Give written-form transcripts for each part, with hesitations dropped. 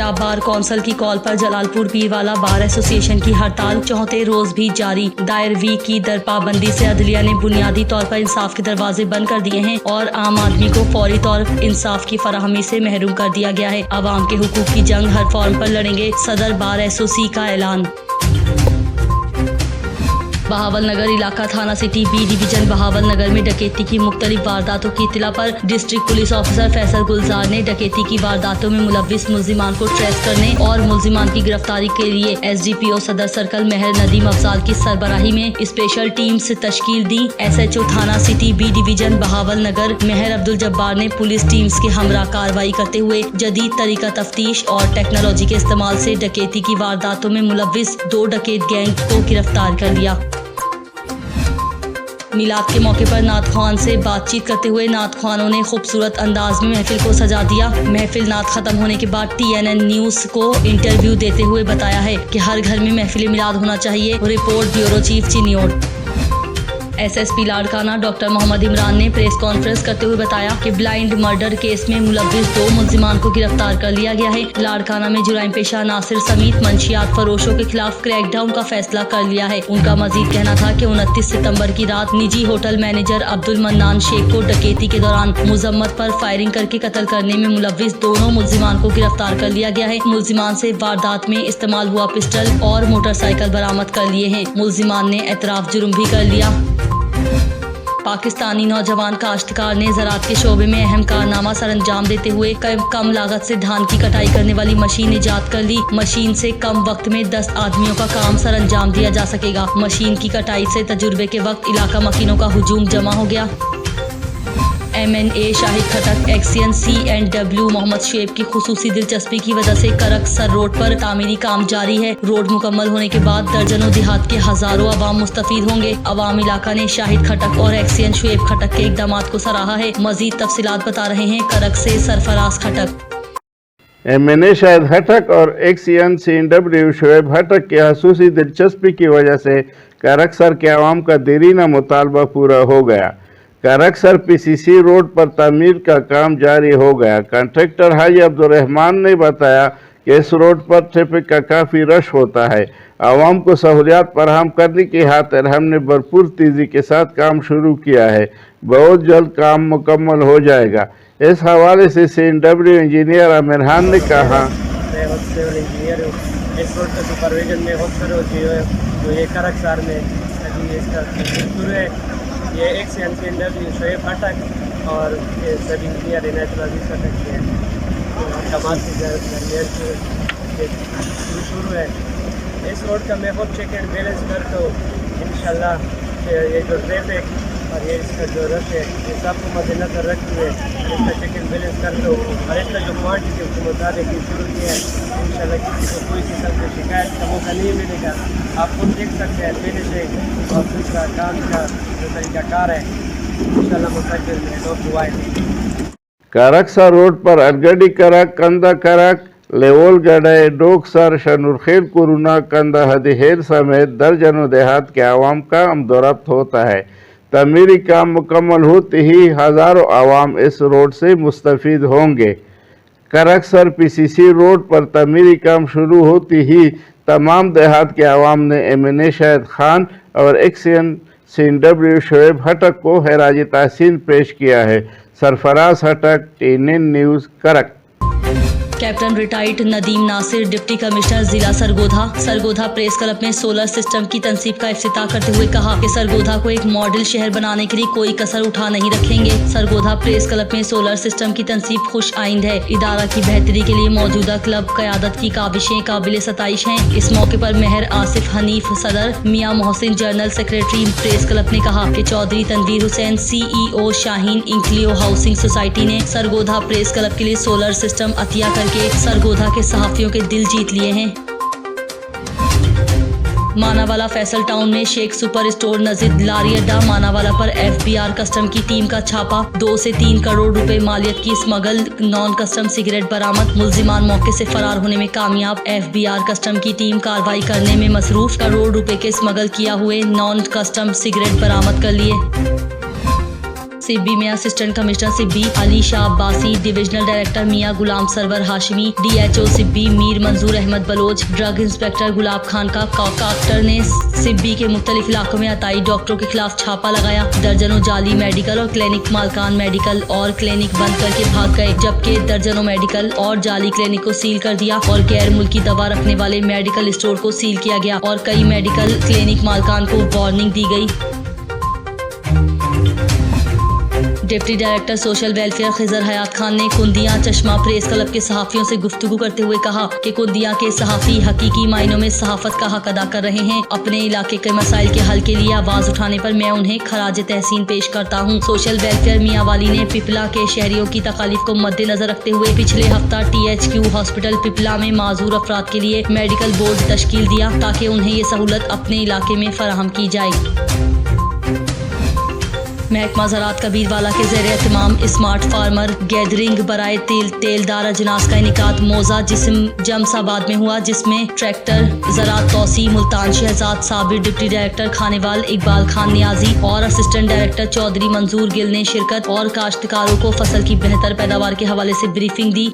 Punjab bar council की call पर Jalalpur Pirwala bar association की हड़ताल चौथे रोज भी जारी। दायर वी की दरपाबंदी से अदलिया ने बुनियादी तौर पर इंसाफ के दरवाजे बंद कर दिए हैं और आम आदमी को फौरी तौर इंसाफ की फराहमी से महरूम कर दिया गया है। अवाम के हुकूक की जंग हर फॉर्म पर लड़ेंगे, सदर बार एसोसी का ऐलान। बहावल नगर इलाका थाना सिटी बी डिवीजन बहावल नगर में डकैती की मुख्तलिफ वारदातों की इत्तला पर डिस्ट्रिक्ट पुलिस ऑफिसर फैसल गुलजार ने डकैती की वारदातों में मुलव्विस मुल्जिमान को ट्रेस करने और मुल्जिमान की गिरफ्तारी के लिए SDPO सदर सर्कल मेहर नदीम अफजाल की सरबराही में स्पेशल टीम्स तश्कील दी। SHO थाना सिटी बी डिवीजन बहावल नगर मेहर अब्दुल जब्बार ने पुलिस टीम्स के हमरा कार्रवाई करते हुए जदीद तरीका तफ्तीश और टेक्नोलॉजी के इस्तेमाल से डकैती की वारदातों में मुलव्विस 2 डकैत गैंग को गिरफ्तार कर लिया। मिलाद के मौके पर नात ख्वान से बातचीत करते हुए नात ख्वानों ने खूबसूरत अंदाज में महफिल को सजा दिया। महफिल नात खत्म होने के बाद TNN न्यूज को इंटरव्यू देते हुए बताया है कि हर घर में महफिल मिलाद होना चाहिए। Report bureau chief Chiniot. SSP Larkana doctor Muhammad Imran ने प्रेस कॉन्फ्रेंस करते हुए बताया कि ब्लाइंड मर्डर केस में मुलव्विस 2 मुल्जिमान को गिरफ्तार कर लिया गया है। लाड़काना में जुराइम पेशा नासिर समेत मंशियात फरोशों के खिलाफ क्रैकडाउन का फैसला कर लिया है। उनका मजीद कहना था कि 29 सितंबर की रात निजी होटल मैनेजर अब्दुल मन्नान शेख को डकैती के दौरान मुजम्मत पर फायरिंग करके कत्ल करने में मुलव्विस दोनों मुल्जिमान को गिरफ्तार कर लिया गया है। मुल्जिमान से वारदात में इस्तेमाल हुआ पिस्टल और मोटरसाइकिल बरामद कर लिए हैं। मुल्जिमान ने एतराफ जुर्म भी कर लिया। पाकिस्तानी नौजवान काश्तकार ने ज़राअत के शोबे में अहम कारनामा सर अंजाम देते हुए कम लागत से धान की कटाई करने वाली मशीन ईजाद कर ली। मशीन से कम वक्त में 10 आदमियों का काम सर अंजाम दिया जा सकेगा। मशीन की कटाई से तजुर्बे के वक्त इलाका मकीनों का हुजूम जमा हो गया। MNA शाहिद खटक एक्सियन C&W मोहम्मद शुएब की खुसूसी दिलचस्पी की वजह से करक सर रोड पर तामीरी काम जारी है। रोड मुकम्मल होने के बाद दर्जनों देहात के हजारों अवाम मुस्तफीद होंगे। अवाम इलाका ने शाहिद खटक और एक्सियन शुएब खटक के इकदामात को सराहा है। मजीद तफसीलात बता रहे हैं करक से सरफराज खटक। MNA शाहिद खटक और एक्सियन C&W शुएब खटक की खुसूसी दिलचस्पी की वजह से करक सर के अवाम का देरीना मुतालबा पूरा हो गया। करक सर PCC रोड पर तामीर का काम जारी हो गया। कॉन्ट्रैक्टर हाजी अब्दुल रहमान ने बताया कि इस रोड पर ट्रैफिक का काफ़ी रश होता है। आवाम को सहूलियात फराहम करने की खातिर हमने भरपूर तेज़ी के साथ काम शुरू किया है। बहुत जल्द काम मुकम्मल हो जाएगा। इस हवाले से C&W इंजीनियर आमिर खान ने कहा, इस रोड के सुपरविजन में जो ये करक सर में शुरू है, ये एक्सियन C&W शुएब खटक और ये सब इंजीनियर नेचुरल खटक के कमाल के दरमियान शुरू है। इस रोड का मैं खुद चेक एंड बैलेंस कर तो इंशाल्लाह ये जो ट्रैफिक और ये इसका जो रश है ये सब को मद्देनजर रखते हुए इसका चेक एंड बैलेंस कर दो और इसका जो क्वांटिटी उसके मुताबिक शुरू किया है। इंशाल्लाह किसी को कोई किस्म की शिकायत का मौका नहीं मिलेगा। आप खुद देख सकते हैं पहले से और दूसरा काम का जो तरीक़ाकार है इंशाल्लाह मुस्तक़बिल में लोग दुआएं। करक सर रोड पर अरगड़ी करक कंदा करक लेवल गड़े डोकसर शनुरखेल कुरुना कंदा हदीहेर समेत दर्जनों देहात के आवाम का आमदोरफ्त होता है। तमीरी काम मुकम्मल होते ही हज़ारों आवाम इस रोड से मुस्तफ़ीद होंगे। करक सर PCC रोड पर तमीरी काम शुरू होती ही तमाम देहात के आवाम ने MNA शाहिद खान और एक्सियन C&W शुएब खटक को खराज तहसीन पेश किया है। Sarfaraz Khattak TNN news Karak. Captain retired Nadeem Nasir deputy commissioner जिला सरगोधा प्रेस क्लब में सोलर सिस्टम की तनसीब का इफ्तिताह करते हुए कहा कि सरगोधा को एक मॉडल शहर बनाने के लिए कोई कसर उठा नहीं रखेंगे। सरगोधा प्रेस क्लब में सोलर सिस्टम की तनसीब खुश आइंद है। इदारा की बेहतरी के लिए मौजूदा क्लब क़यादत की काविशें काबिल सताइश हैं। इस मौके पर मेहर आसिफ हनीफ सदर, Mian Mohsin general secretary press club ने कहा कि चौधरी तनवीर हुसैन CEO शाहीन इंक्लियो हाउसिंग सोसाइटी ने सरगोधा प्रेस क्लब के लिए सोलर सिस्टम अतिया करके सरगोधा के सहाफियों के दिल जीत लिए हैं। मानावाला फैसल टाउन में शेख सुपर स्टोर नजीद लारी अड्डा मानावाला पर FBR कस्टम की टीम का छापा। 2 से 3 करोड़ रुपए मालियत की स्मगल नॉन कस्टम सिगरेट बरामद। मुल्जिमान मौके से फरार होने में कामयाब। FBR कस्टम की टीम कार्रवाई करने में मसरूफ। करोड़ रुपए के स्मगल किया हुए नॉन कस्टम सिगरेट बरामद कर लिए। सिब्बी में assistant commissioner Sibi Ali Shah Abbasi, divisional director Mian Ghulam Sarwar Hashmi, DHO Sibi Mir Manzoor Ahmed Baloch, drug inspector Gulab Khan का काक्टर ने सिब्बी के मुख्तलिफ इलाकों में अताई डॉक्टरों के खिलाफ छापा लगाया। दर्जनों जाली मेडिकल और क्लिनिक मालकान मेडिकल और क्लिनिक बंद करके भाग गए, जबकि दर्जनों मेडिकल और जाली क्लिनिक को सील कर दिया और गैर मुल्की दवा रखने वाले मेडिकल स्टोर को सील किया गया और कई मेडिकल क्लिनिक मालकान को वार्निंग दी गई। Deputy director social welfare Khizar Hayat Khan ने कुंदिया चश्मा प्रेस क्लब के सहाफ़ियों से गुफ्तगू करते हुए कहा कि कुंदिया के सहाफ़ी हकीकी मायनों में सहाफ़त का हक अदा कर रहे हैं। अपने इलाके के मसाइल के हल के लिए आवाज़ उठाने पर मैं उन्हें खराज तहसीन पेश करता हूँ। सोशल वेलफेयर मियांवाली ने पिपला के शहरियों की तकालीफ को मद्देनजर रखते हुए पिछले हफ्ता THQ हॉस्पिटल पिपला में माजूर अफराद के लिए मेडिकल बोर्ड तश्कील दिया ताकि उन्हें ये सहूलत अपने इलाके में फराहम की जाए। महकमा ज़राअत कबीरवाला के ज़ेर एहतमाम स्मार्ट फार्मर गैदरिंग बराए तेलदार अजनास का इनेकाद मौजा जिस्म जमसाबाद में हुआ, जिसमें ट्रैक्टर ज़राअत तौसी मुल्तान शहजाद, साबिर डिप्टी डायरेक्टर खानेवाल इकबाल खान नियाजी और असिस्टेंट डायरेक्टर चौधरी मंजूर गिल ने शिरकत और काश्तकारों को फसल की बेहतर पैदावार के हवाले से ब्रीफिंग दी।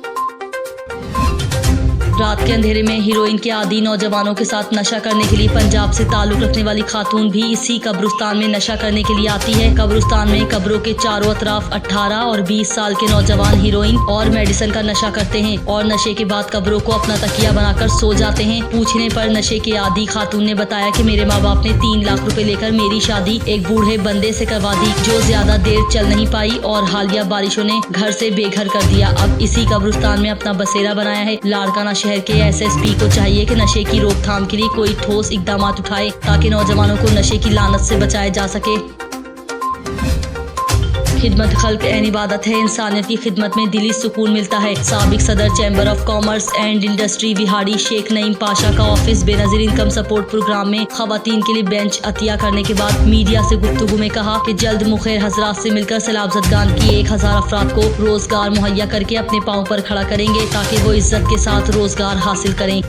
रात के अंधेरे में हीरोइन के आदी नौजवानों के साथ नशा करने के लिए पंजाब से ताल्लुक रखने वाली खातून भी इसी कब्रिस्तान में नशा करने के लिए आती है। कब्रिस्तान में कब्रों के चारों अतराफ 18 और 20 साल के नौजवान हीरोइन और मेडिसिन का नशा करते हैं और नशे के बाद कब्रों को अपना तकिया बनाकर सो जाते हैं। पूछने पर नशे के आदी खातून ने बताया कि मेरे माँ बाप ने 3 लाख रुपए लेकर मेरी शादी एक बूढ़े बंदे से करवा दी, जो ज्यादा देर चल नहीं पाई और हालिया बारिशों ने घर से बेघर कर दिया। अब इसी कब्रिस्तान में अपना बसेरा बनाया है। लाड़काना शहर के SSP को चाहिए कि नशे की रोकथाम के लिए कोई ठोस इकदाम उठाए ताकि नौजवानों को नशे की लानत से बचाया जा सके। खिदमत खल्क ऐन इबादत है, इंसानियत की खिदमत में दिली सुकून मिलता है। साबिक सदर chamber of commerce and industry Vehari Sheikh Naeem Pasha का office Benazir income support programme में खवातीन के लिए बेंच अतिया करने के बाद मीडिया से गुफ्तगू में कहा कि जल्द मुखैर हजरात से मिलकर सैलाब ज़दगान की 1000 अफराद को रोजगार मुहैया करके अपने पाँव पर खड़ा करेंगे ताकि वो इज्जत के साथ रोजगार हासिल करें।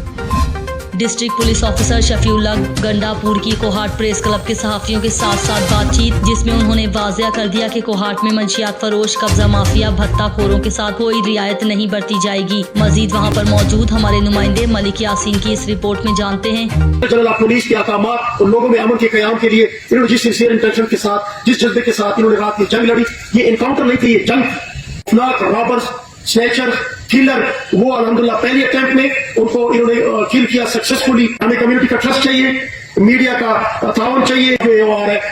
District police officer Shafiullah Gandapur की कोहाट प्रेस क्लब के सहाफ़ियों के साथ बातचीत, जिसमें उन्होंने वाज़ेह कर दिया कि कोहाट में मंशियात फरोश, कब्जा माफिया, भत्ता खोरों के साथ कोई रियायत नहीं बरती जाएगी। मजीद वहां पर मौजूद हमारे नुमाइंदे मलिक यासीन की इस रिपोर्ट में जानते हैं। जनरल पुलिस के अहकामात और लोगों में अमन के क़याम के लिए इन्होंने जिस सिंसियर इंटेंशन के साथ, जिस जज्बे के साथ इन्होंने रात की जंग लड़ी, ये इनकाउंटर नहीं थी, ये जंग। रॉबर्स, स्नैचर, किलर, वो अल्हम्दुलिल्लाह पहले अटेम्प्ट में उनको इन्होंने किल किया सक्सेसफुली। हमें कम्युनिटी का ट्रस्ट चाहिए, मीडिया का ताउन चाहिए।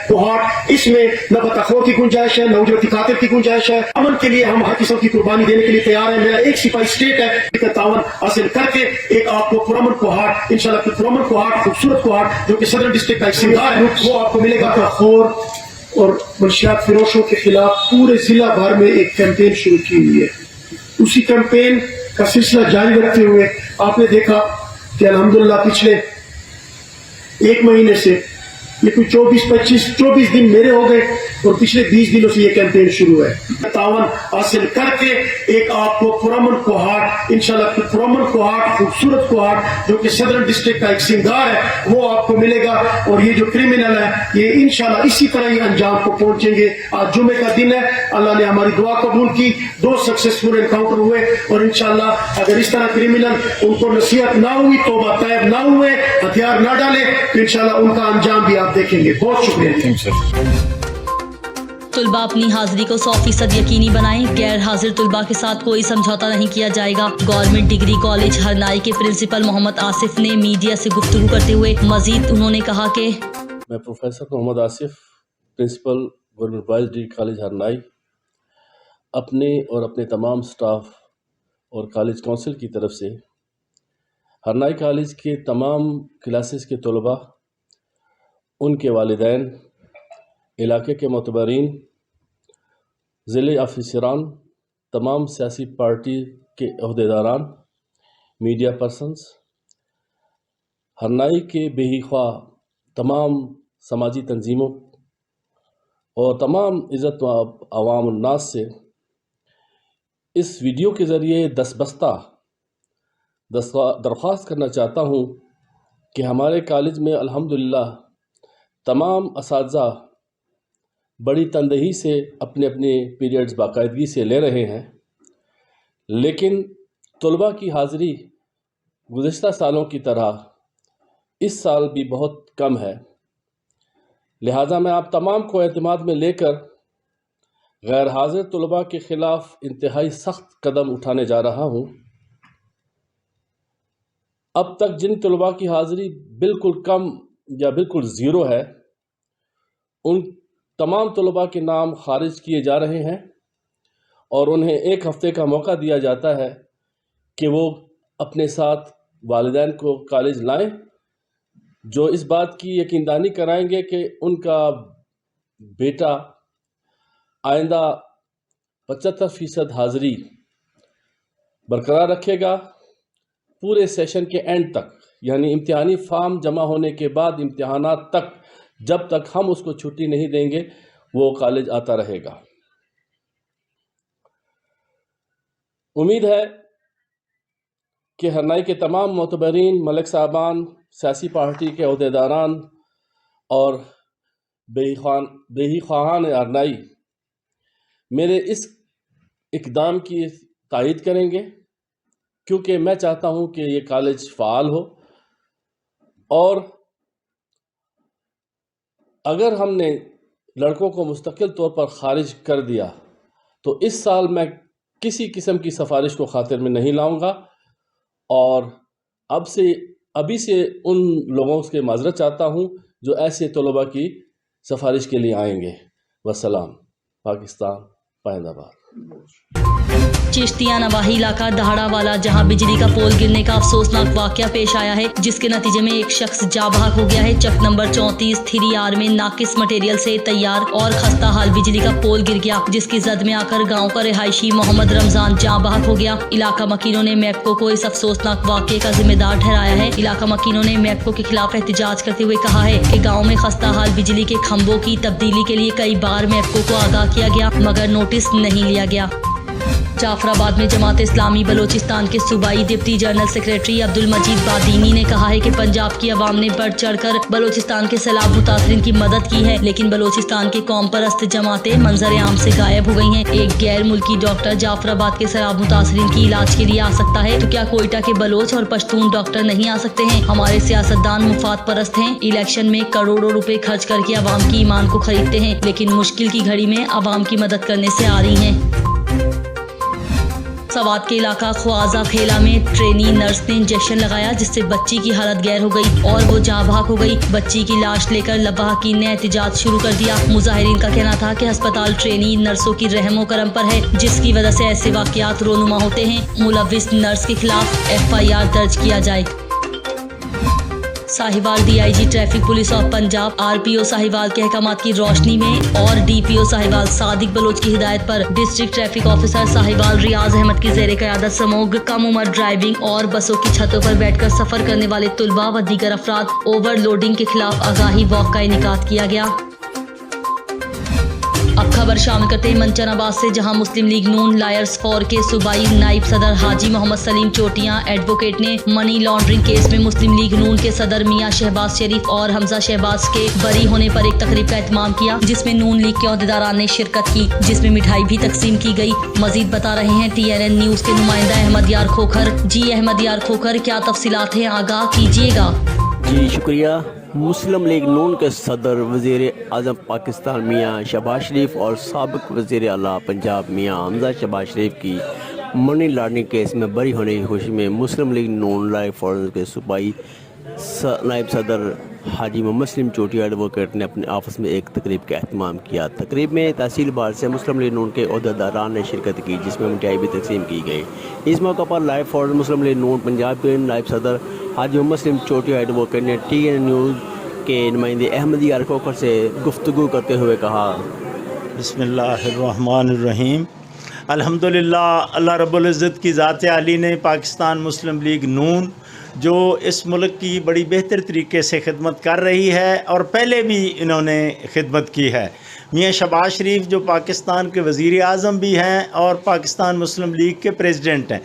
कोहाट इसमें न बदअखलाक़ी की गुंजाइश है, न उजरती खातिर की गुंजाइश है। अमन के लिए हम हर किस्म की कुर्बानी देने के लिए तैयार है। मेरा एक सिपाही स्टेट है, ताउन हासिल करके एक आपको पुरअमन कोहाट, इंशाल्लाह पुरअमन कोहाट, खूबसूरत कोहाट जो कि सदर डिस्ट्रिक्ट का एक सिंगार है, वो आपको मिलेगा। खोर और मंशियात फिरोशों के खिलाफ पूरे जिला भर में एक कैंपेन शुरू की हुई है। उसी कैंपेन का सिलसिला जारी रखते हुए आपने देखा कि अल्हम्दुलिल्लाह पिछले 1 महीने से ये कोई 24 दिन मेरे हो गए और पिछले 20 दिनों से ये कैंपेन शुरू है। तावन हासिल करके एक आपको पुरअमन कोहाट, इंशाल्लाह पुरअमन कोहाट, खूबसूरत कोहाट जो कि सदर डिस्ट्रिक्ट का एक सिंगार है, वो आपको मिलेगा। और ये जो क्रिमिनल है ये इंशाल्लाह इसी तरह ही अंजाम को पहुंचेंगे। आज जुमे का दिन है, अल्लाह ने हमारी दुआ कबूल की, 2 सक्सेसफुल एनकाउंटर हुए और इंशाल्लाह अगर इस तरह क्रिमिनल उनको नसीहत ना हुई, तौबा तैब ना हुए, हथियार ना डाले तो इंशाल्लाह उनका अंजाम भी आप देखेंगे। बहुत शुक्रिया। तुलबा अपनी हाजिरी को 100% यकीनी बनाएं। गैर हाजिर तुलबा के साथ कोई समझौता नहीं किया जाएगा। गवर्नमेंट डिग्री कॉलेज हरनाई के प्रिंसिपल मोहम्मद आसिफ ने मीडिया से गुफ्तगू करते हुए मजीद उन्होंने कहा कि मैं professor Muhammad Asif, principal government boys degree college Harnai, अपने और अपने तमाम स्टाफ और कॉलेज काउंसिल की तरफ से हरनाई कॉलेज के तमाम क्लासेस के तलबा, उनके वालिदैन, इलाके के मोतबरीन, ज़िले अफसरान, तमाम सियासी पार्टी के अहदेदारान, मीडिया पर्सन्स, हरनाई के बेहिख्वा तमाम समाजी तंजीमों और तमाम इज़्ज़त अवाम नास से इस वीडियो के ज़रिए दस्तबस्ता दरख्वास्त करना चाहता हूँ कि हमारे कॉलेज में अल्हम्दुलिल्लाह तमाम असातिज़ा बड़ी तनदही से अपने अपने पीरियड्स बाकायदगी से ले रहे हैं, लेकिन तलबा की हाज़िरी गुज़िश्ता सालों की तरह इस साल भी बहुत कम है। लिहाजा मैं आप तमाम को एतमाद में लेकर गैर हाज़िर तलबा के ख़िलाफ़ इंतहाई सख्त कदम उठाने जा रहा हूँ। अब तक जिन तलबा की हाज़िरी बिल्कुल कम या बिल्कुल ज़ीरो है, उन तमाम तलबा के नाम खारिज किए जा रहे हैं और उन्हें 1 हफ़्ते का मौका दिया जाता है कि वो अपने साथ वालिदैन को कॉलेज लाएं, जो इस बात की यकीनदानी कराएंगे कि उनका बेटा आइंदा 75% हाज़िरी बरकरार रखेगा पूरे सेशन के एंड तक, यानी इम्तिहानी फॉर्म जमा होने के बाद इम्तिहानात तक, जब तक हम उसको छुट्टी नहीं देंगे वो कॉलेज आता रहेगा। उम्मीद है कि हरनाई के तमाम मोतबरीन, मलिक साहबान, सियासी पार्टी के अहदेदारान और बेही ख्वाहान हरनाई मेरे इस इक़दाम की तायीद करेंगे, क्योंकि मैं चाहता हूं कि ये कॉलेज फ़ाल हो। और अगर हमने लड़कों को मुस्तकिल तौर पर ख़ारिज कर दिया तो इस साल मैं किसी किस्म की सिफारिश को खातिर में नहीं लाऊंगा और अभी से उन लोगों से माज़रत चाहता हूं जो ऐसे तलबा की सिफारिश के लिए आएंगे। वस्सलाम। पाकिस्तान पाइंदाबाद। चिश्तिया नवाही इलाका दहाड़ा वाला, जहां बिजली का पोल गिरने का अफसोसनाक वाकया पेश आया है, जिसके नतीजे में एक शख्स जाँ बहक हो गया है। चक नंबर 34 3R में नाकिस मटेरियल से तैयार और खस्ता हाल बिजली का पोल गिर गया, जिसकी जद में आकर गांव का रिहायशी मोहम्मद रमजान जाँ बहक हो गया। इलाका मकीनों ने मैपको को इस अफसोसनाक वाकये का जिम्मेदार ठहराया है। इलाका मकीनों ने मैपको के खिलाफ एहतजाज करते हुए कहा है कि गाँव में खस्ता हाल बिजली के खंभों की तब्दीली के लिए कई बार मैपको को आगाह किया गया, मगर नोटिस नहीं लिया गया। जाफराबाद में जमात इस्लामी बलोचिस्तान के सूबाई डिप्टी जनरल सेक्रेटरी अब्दुल मजीद बादीनी ने कहा है कि पंजाब की आवाम ने बढ़ चढ़कर बलोचिस्तान के सैलाब मुतासरीन की मदद की है, लेकिन बलोचिस्तान के कौम परस्त जमातें मंजर आम से गायब हो गई हैं। एक गैर मुल्की डॉक्टर जाफराबाद के सैलाब मुतासरीन की इलाज के लिए आ सकता है, तो क्या कोयटा के बलोच और पश्तून डॉक्टर नहीं आ सकते हैं? हमारे सियासतदान मुफाद परस्त हैं, इलेक्शन में करोड़ों रुपए खर्च करके आवाम की ईमान को खरीदते हैं, लेकिन मुश्किल की घड़ी में आवाम की मदद करने से आ रही हैं। सवात के इलाका ख्वाजा खेला में ट्रेनी नर्स ने इंजेक्शन लगाया, जिससे बच्ची की हालत गैर हो गई और वो जाँ बहक हो गई। बच्ची की लाश लेकर लवाहकीन ने एहतजाज शुरू कर दिया। मुजाहिरीन का कहना था कि अस्पताल ट्रेनी नर्सों की रहमो करम पर है, जिसकी वजह से ऐसे वाकयात रोनुमा होते हैं। मुलव्विस नर्स के खिलाफ FIR दर्ज किया जाए। Sahiwal DIG traffic police of Punjab RPO Sahiwal के अहकामात की रोशनी में और DPO साहिवाल सादिक बलोच की हिदायत पर डिस्ट्रिक्ट ट्रैफिक ऑफिसर साहिवाल रियाज अहमद की ज़ेरे क़यादत समूह कम उम्र ड्राइविंग और बसों की छतों पर बैठकर सफर करने वाले तुलबा व दीगर अफराद ओवरलोडिंग के खिलाफ आगाही वॉक का इनेकाद किया गया। अब खबर शामिल करते हैं मंचनाबाद से, जहां मुस्लिम लीग नून लायर्स फॉर के सूबाई नाइब सदर हाजी मोहम्मद सलीम चोटियां एडवोकेट ने मनी लॉन्ड्रिंग केस में मुस्लिम लीग नून के सदर मियां शहबाज शरीफ और हमजा शहबाज के बरी होने पर एक तकरीब का एहतमाम किया, जिसमें नून लीग के अहदेदारान ने शिरकत की, जिसमें मिठाई भी तकसीम की गई। मजीद बता रहे हैं TNN न्यूज के नुमाइंदा अहमद यार खोखर। जी अहमद यार खोखर, क्या तफसीलात हैं, आगाह कीजिएगा। जी शुक्रिया। मुस्लिम लीग नून के सदर वज़ीर आज़म पाकिस्तान मियाँ शहबाज शरीफ और साबिक़ वज़ीर आला पंजाब मियाँ हमजा शहबाज शरीफ की मनी लॉन्ड्रिंग केस में बरी होने की खुशी में मुस्लिम लीग नून लाइव फॉरन के सूबाई नायब सदर हाजी मोहम्मद सलीम चोटिया एडवोकेट ने अपने ऑफिस में एक तकरीब का एहतमाम किया। तकरीब में तहसील बार से मुस्लिम लीग नून के अहदेदारान ने शिरकत की, जिसमें मिठाई भी तकसीम की गई। इस मौके पर लाइव फॉरन मुस्लिम लीग नून पंजाब के नायब सदर हाजी मोहम्मद सलीम चोटिया एडवोकेट ने TNN न्यूज़ के नुमाइंदे अहमद यार खोखर से गुफ्तगू करते हुए कहा, बिस्मिल्लाहिर्रहमानिर्रहीम। अल्हम्दुलिल्लाह, अल्लाह रब्बुल इज़्ज़त की ज़ात आली ने पाकिस्तान मुस्लिम लीग नून जो इस मुल्क की बड़ी बेहतर तरीके से खिदमत कर रही है और पहले भी इन्होंने खिदमत की है। मियाँ शहबाज शरीफ जो पाकिस्तान के वज़ीर आज़म भी हैं और पाकिस्तान मुस्लिम लीग के प्रेसिडेंट हैं,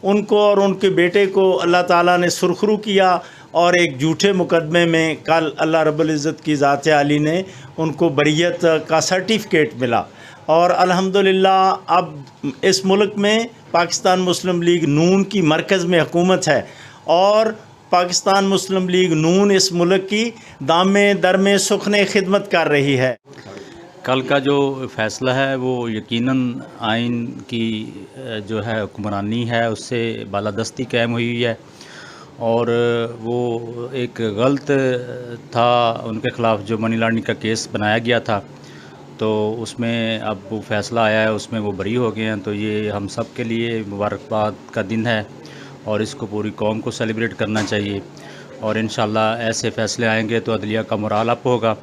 उनको और उनके बेटे को अल्लाह ताला ने सुरखरू किया اور ایک جھوٹے مقدمے میں کل اللہ رب العزت کی ذات عالی نے ان کو بریت کا سرٹیفکیٹ ملا، اور الحمدللہ اب اس ملک میں پاکستان مسلم لیگ نون کی مرکز میں حکومت ہے، اور پاکستان مسلم لیگ نون اس ملک کی دامے درمے سخن خدمت کر رہی ہے۔ کل کا جو فیصلہ ہے وہ یقیناً آئین کی جو ہے حکمرانی ہے اس سے بالادستی قائم ہوئی ہے، اور وہ ایک غلط تھا ان کے خلاف جو منی لانڈرنگ کا کیس بنایا گیا تھا، تو اس میں اب وہ فیصلہ آیا ہے، اس میں وہ بری ہو گئے ہیں، تو یہ ہم سب کے لیے مبارکباد کا دن ہے اور اس کو پوری قوم کو سیلیبریٹ کرنا چاہیے، اور انشاءاللہ ایسے فیصلے آئیں گے تو عدلیہ کا مورال اپ ہوگا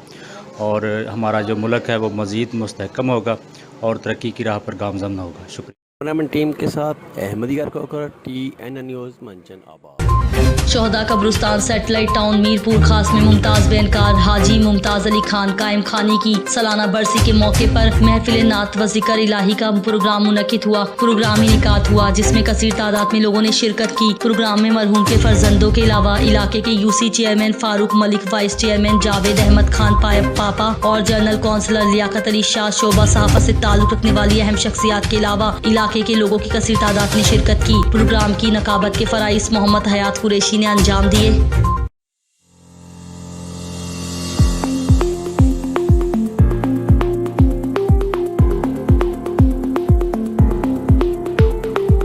اور ہمارا جو ملک ہے وہ مزید مستحکم ہوگا اور ترقی کی راہ پر گامزن ہوگا۔ شکریہ۔ ٹورنامنٹ ٹیم کے ساتھ احمد یار کوکر، TNN نیوز، منچن آباد۔ شہداء قبرستان سیٹلائٹ ٹاؤن میرپور خاص میں ممتاز بینکار حاجی ممتاز علی خان قائم خانی کی سالانہ برسی کے موقع پر محفل نعت و ذکر الہی کا پروگرام منعقد ہوا۔ پروگرام انعقاد ہوا جس میں کثیر تعداد میں لوگوں نے شرکت کی۔ پروگرام میں مرحوم کے فرزندوں کے علاوہ علاقے کے UC چیئرمین فاروق ملک، وائس چیئرمین جاوید احمد خان پاپا اور جنرل کونسلر لیاقت علی شاہ شعبہ صحافت سے تعلق رکھنے والی اہم شخصیات کے علاوہ علاقے کے لوگوں کی کثیر تعداد نے شرکت کی۔ پروگرام کی نقابت کے فرائض محمد حیات قریشی نے انجام دیے۔